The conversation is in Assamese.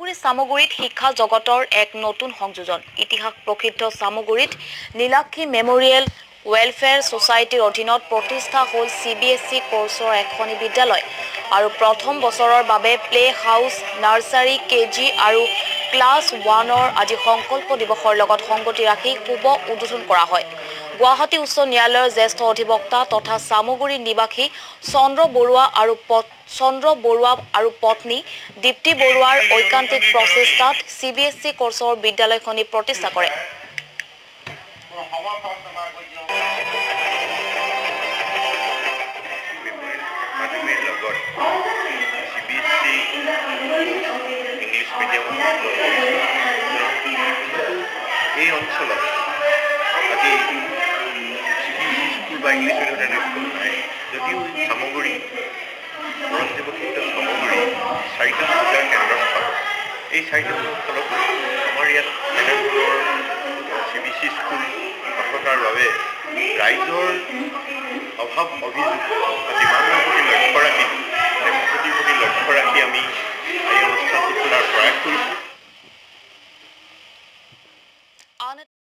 চামগুৰি সামগুৰিত শিক্ষা জগতৰ এক নতুন সংযোজন ইতিহাস প্ৰসিদ্ধ সামগুৰিত নীলাক্ষী মেমৰিয়েল ৱেলফেয়াৰ সোসাইটিৰ অধীনত প্ৰতিষ্ঠা হ'ল CBSE কোৰ্ছৰ এখনি বিদ্যালয় আৰু প্ৰথম বছৰৰ বাবে প্লে হাউস নাৰ্সাৰী কেজি আৰু ক্লাছ 1ৰ আজি সংকল্প দিৱসৰ লগত সংগতি ৰাখি শুভ উদ্বোধন কৰা হয়। গুৱাহাটী উচ্চ ন্যায়ালয়ৰ জ্যেষ্ঠ অধিবক্তা তথা সামগুৰি নিবাসী চন্দ্ৰ বৰুৱা আৰু পত্নী দীপ্তি বৰুৱাৰ ঐকান্তিক প্ৰচেষ্টাত CBSE কোৰ্ছৰ বিদ্যালয়খনি প্ৰতিষ্ঠা কৰে। এই অঞ্চলত আজি CBSE স্কুল বা ইংলিছ মিডিয়াম স্কুল নাই যদিও সামগুৰি পৰঞ্জীৱ ক্ষেত্ৰ সামগুৰি চাৰিটা পূজাৰ কেন্দ্ৰস্থল এই চাৰিটা স্থলতো আমাৰ ইয়াত এনেধৰণৰ CBSE স্কুল নথকাৰ বাবে ৰাইজৰ অভাৱ অভিযোগ ডিমাণ্ডৰ প্ৰতি লক্ষ্য ৰাখি আমি